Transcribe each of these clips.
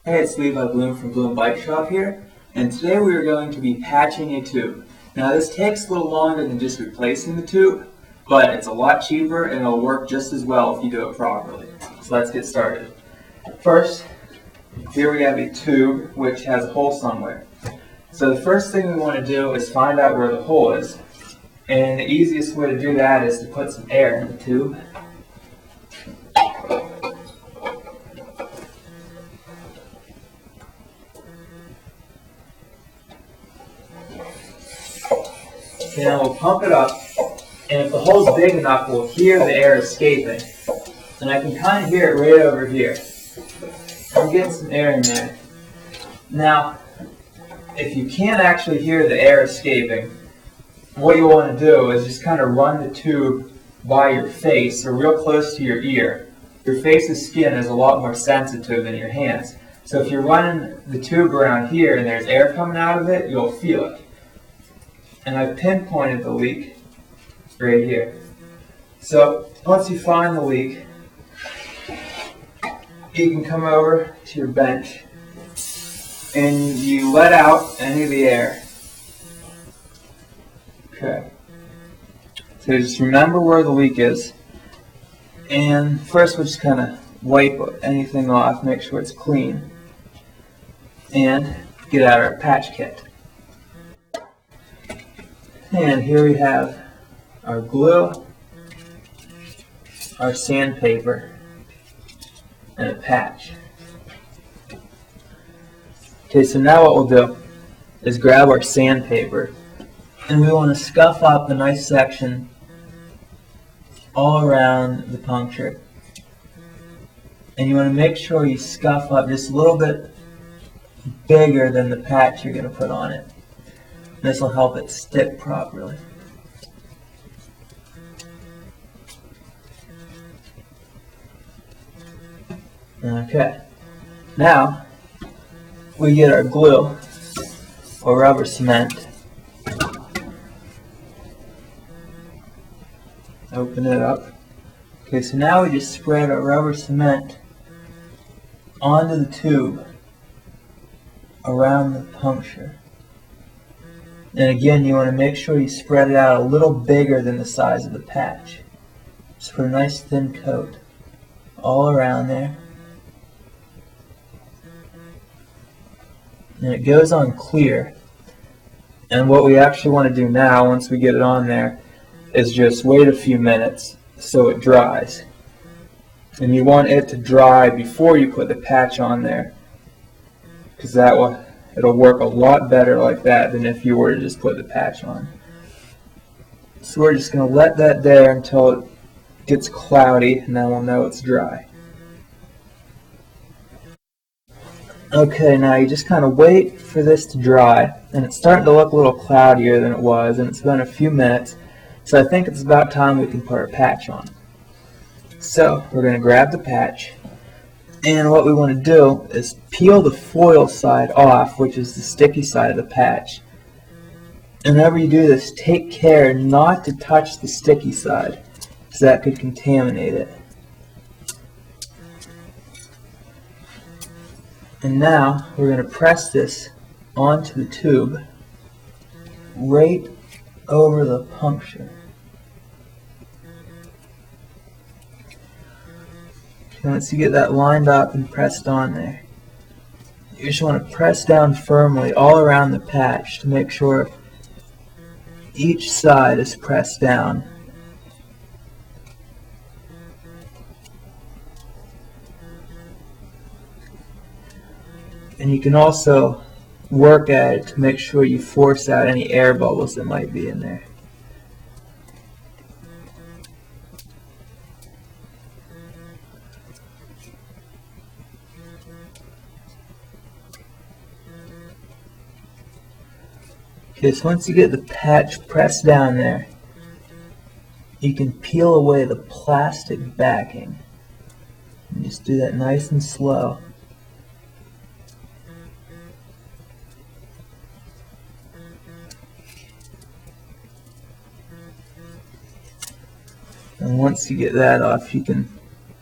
Hey, it's Levi Bloom from Bloom Bike Shop here, and today we are going to be patching a tube. Now this takes a little longer than just replacing the tube, but it's a lot cheaper and it'll work just as well if you do it properly. So let's get started. First, here we have a tube which has a hole somewhere. So the first thing we want to do is find out where the hole is. And the easiest way to do that is to put some air in the tube. Now we'll pump it up, and if the hole's big enough, we'll hear the air escaping. And I can kind of hear it right over here. I'm getting some air in there. Now, if you can't actually hear the air escaping, what you want to do is just kind of run the tube by your face or real close to your ear. Your face's skin is a lot more sensitive than your hands. So if you're running the tube around here and there's air coming out of it, you'll feel it. And I've pinpointed the leak right here. So once you find the leak, you can come over to your bench and you let out any of the air. Okay. So just remember where the leak is. And first we'll just kind of wipe anything off, make sure it's clean, and get out our patch kit. And here we have our glue, our sandpaper, and a patch. Okay, so now what we'll do is grab our sandpaper, and we want to scuff up a nice section all around the puncture. And you want to make sure you scuff up just a little bit bigger than the patch you're going to put on it. This will help it stick properly. Okay, now we get our glue or rubber cement. Open it up. Okay, so now we just spread our rubber cement onto the tube around the puncture. And again, you want to make sure you spread it out a little bigger than the size of the patch. Just put a nice thin coat all around there. And it goes on clear. And what we actually want to do now, once we get it on there, is just wait a few minutes so it dries. And you want it to dry before you put the patch on there, because it'll work a lot better like that than if you were to just put the patch on. So we're just going to let that there until it gets cloudy, and then we'll know it's dry. Okay, now you just kind of wait for this to dry, and it's starting to look a little cloudier than it was, and it's been a few minutes, so I think it's about time we can put our patch on. So we're going to grab the patch, and what we want to do is peel the foil side off, which is the sticky side of the patch. And whenever you do this, take care not to touch the sticky side, because that could contaminate it. And now we're going to press this onto the tube right over the puncture. And once you get that lined up and pressed on there, you just want to press down firmly all around the patch to make sure each side is pressed down. And you can also work at it to make sure you force out any air bubbles that might be in there. Okay, so once you get the patch pressed down there, you can peel away the plastic backing. And just do that nice and slow. And once you get that off, you can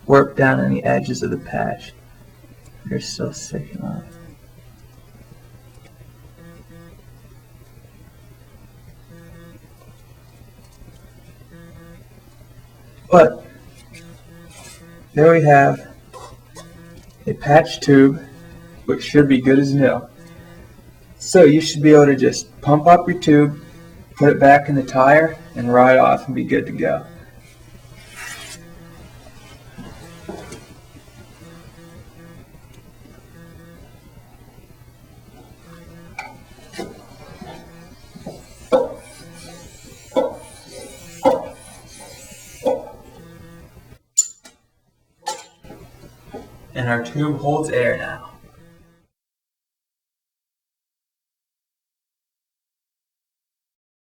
work down on the edges of the patch. You're so sick, Mom. But there we have a patch tube, which should be good as new. So you should be able to just pump up your tube, put it back in the tire, and ride off and be good to go. And our tube holds air now.